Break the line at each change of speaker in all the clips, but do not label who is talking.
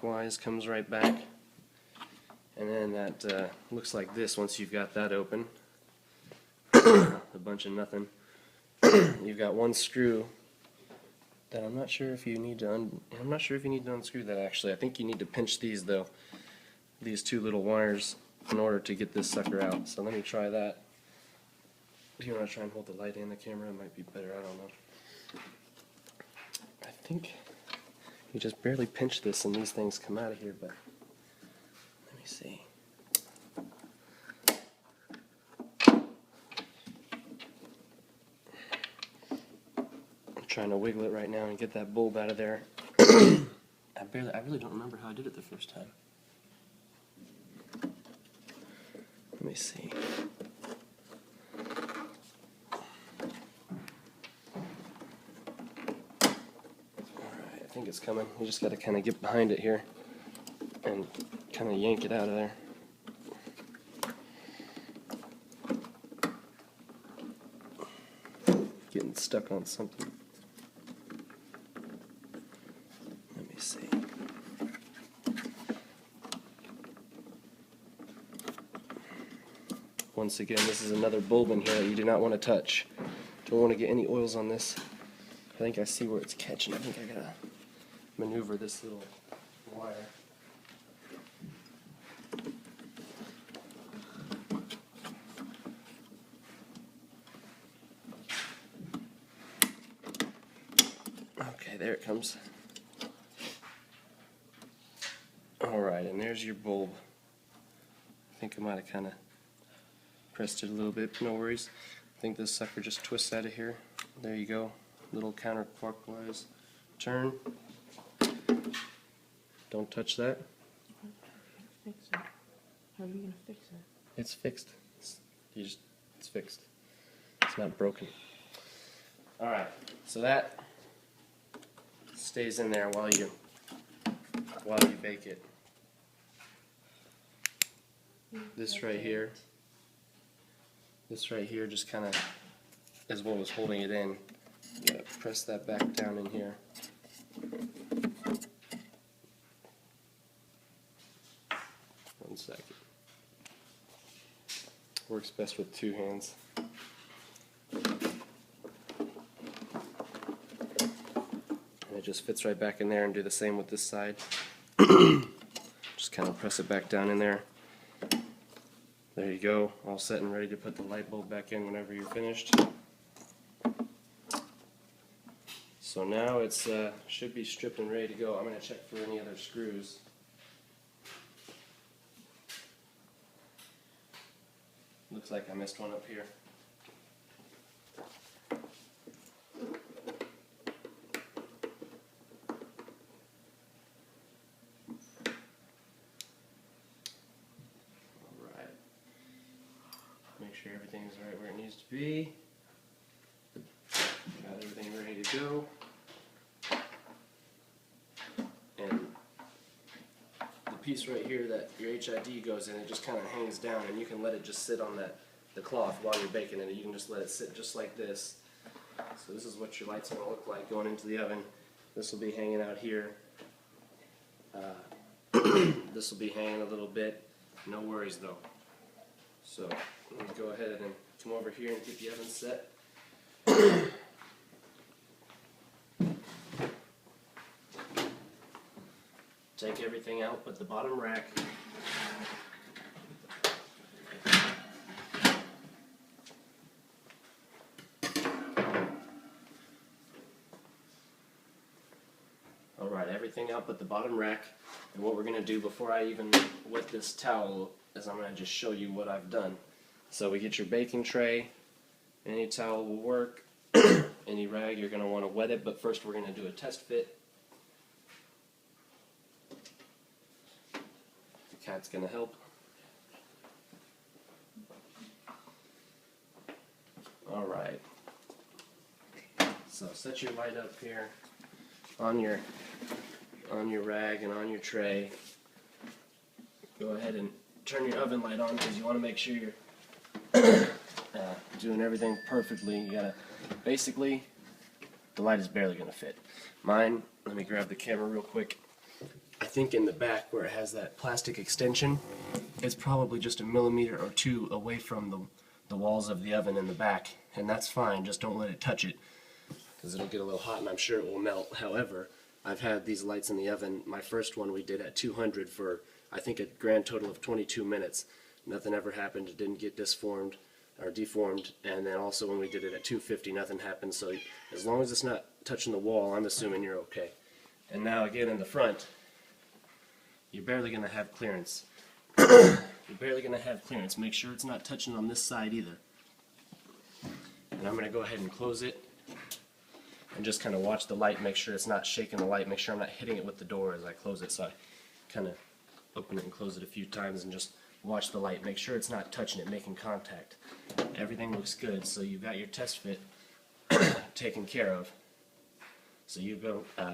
clockwise, comes right back. And then that looks like this once you've got that open. A bunch of nothing. You've got one screw that I'm not sure if you need to unscrew that actually. I think you need to pinch these though. These two little wires in order to get this sucker out. So let me try that. Do you want to try and hold the light and the camera? It might be better, I don't know. I think you just barely pinch this and these things come out of here, but let me see. I'm trying to wiggle it right now and get that bulb out of there. I really don't remember how I did it the first time. Let me see. Alright, I think it's coming. You just got to kind of get behind it here and kind of yank it out of there. Getting stuck on something. Let me see. Once again, this is another bulb in here that you do not want to touch. Don't want to get any oils on this. I think I see where it's catching. I think I gotta maneuver this little wire. Okay, there it comes. Alright, and there's your bulb. I think I might have kind of pressed it a little bit, no worries. I think this sucker just twists out of here. There you go. Little counterclockwise turn. Don't touch that.
Fix it. How are you gonna fix it?
It's fixed. It's fixed. It's not broken. Alright, so that stays in there while you bake it. This right here just kind of is what was holding it in. You gotta press that back down in here. One second. Works best with two hands. And it just fits right back in there, and do the same with this side. Just kind of press it back down in there. There you go, all set and ready to put the light bulb back in whenever you're finished. So now it's should be stripped and ready to go. I'm going to check for any other screws. Looks like I missed one up here. Make sure everything's right where it needs to be. Got everything ready to go. And the piece right here that your HID goes in, it just kind of hangs down, and you can let it just sit on the cloth while you're baking it. You can just let it sit just like this. So this is what your light's going to look like going into the oven. This will be hanging out here. This will be hanging a little bit. No worries though. So let me go ahead and come over here and get the oven set. Take everything out but the bottom rack. Alright, everything out but the bottom rack. And what we're going to do before I even wet this towel is I'm going to just show you what I've done. So we get your baking tray. Any towel will work. Any rag, you're going to want to wet it, but first we're going to do a test fit. The cat's going to help. Alright. So set your light up here on your rag and on your tray. Go ahead and turn your oven light on because you want to make sure you're doing everything perfectly. You gotta, basically, the light is barely gonna fit. Mine, let me grab the camera real quick. I think in the back where it has that plastic extension, it's probably just a millimeter or two away from the walls of the oven in the back, and that's fine. Just don't let it touch it, because it'll get a little hot and I'm sure it will melt. However, I've had these lights in the oven. My first one we did at 200 for I think a grand total of 22 minutes. Nothing ever happened. It didn't get disformed or deformed. And then also when we did it at 250, nothing happened. So as long as it's not touching the wall, I'm assuming you're okay. And now again in the front, you're barely going to have clearance. You're barely going to have clearance. Make sure it's not touching on this side either. And I'm going to go ahead and close it and just kind of watch the light, make sure it's not shaking the light, make sure I'm not hitting it with the door as I close it. So I kind of open it and close it a few times and just watch the light, make sure it's not touching it, making contact. Everything looks good, so you've got your test fit taken care of. So you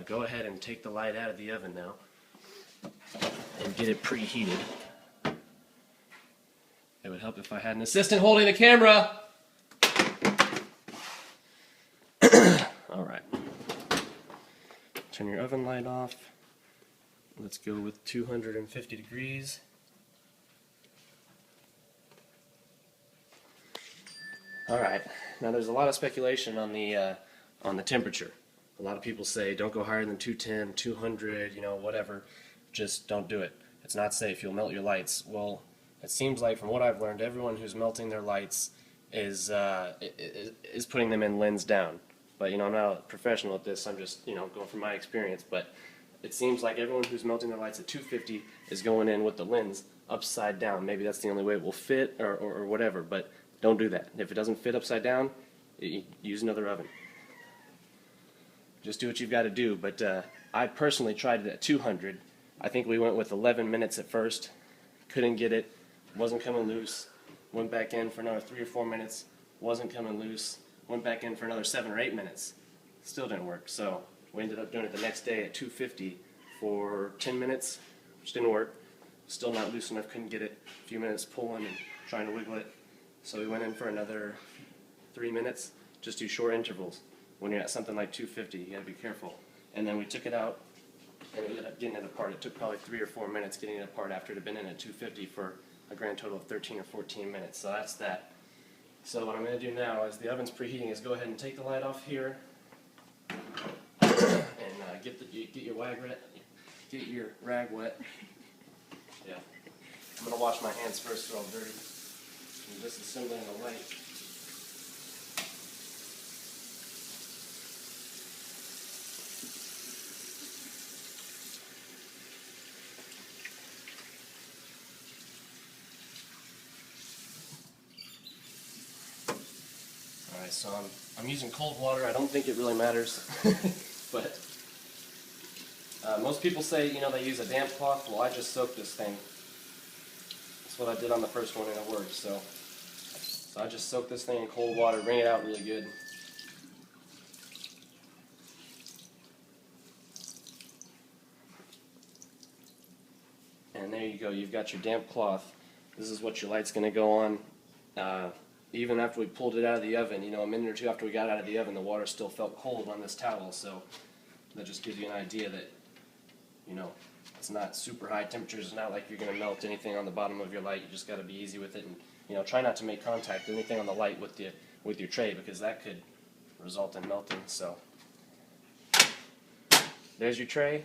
go ahead and take the light out of the oven now and get it preheated. It would help if I had an assistant holding the camera. Alright. Turn your oven light off. Let's go with 250 degrees. Alright, now there's a lot of speculation on the temperature. A lot of people say don't go higher than 210, 200, you know, whatever. Just don't do it. It's not safe. You'll melt your lights. Well, it seems like from what I've learned, everyone who's melting their lights is putting them in lens down. But you know, I'm not a professional at this. I'm just going from my experience. But it seems like everyone who's melting their lights at 250 is going in with the lens upside down. Maybe that's the only way it will fit, or whatever. But don't do that. If it doesn't fit upside down, use another oven. Just do what you've got to do. But I personally tried it at 200. I think we went with 11 minutes at first. Couldn't get it. Wasn't coming loose. Went back in for another 3 or 4 minutes. Wasn't coming loose. Went back in for another 7 or 8 minutes. Still didn't work. So we ended up doing it the next day at 250 for 10 minutes, which didn't work. Still not loose enough. Couldn't get it. A few minutes pulling and trying to wiggle it. So we went in for another 3 minutes. Just do short intervals. When you're at something like 250, you got to be careful. And then we took it out and we ended up getting it apart. It took probably 3 or 4 minutes getting it apart after it had been in at 250 for a grand total of 13 or 14 minutes. So that's that. So what I'm going to do now, as the oven's preheating, is go ahead and take the light off here and get your rag wet. Yeah. I'm going to wash my hands first, they're all dirty. I'm disassembling the light. Alright, so I'm using cold water. I don't think it really matters, but most people say, they use a damp cloth. Well, I just soaked this thing. That's what I did on the first one and it worked. So I just soaked this thing in cold water, wring it out really good. And there you go. You've got your damp cloth. This is what your light's going to go on. Even after we pulled it out of the oven, a minute or two after we got out of the oven, the water still felt cold on this towel. So that just gives you an idea that, it's not super high temperatures. It's not like you're going to melt anything on the bottom of your light. You just got to be easy with it, and try not to make contact with anything on the light with your tray, because that could result in melting. So there's your tray.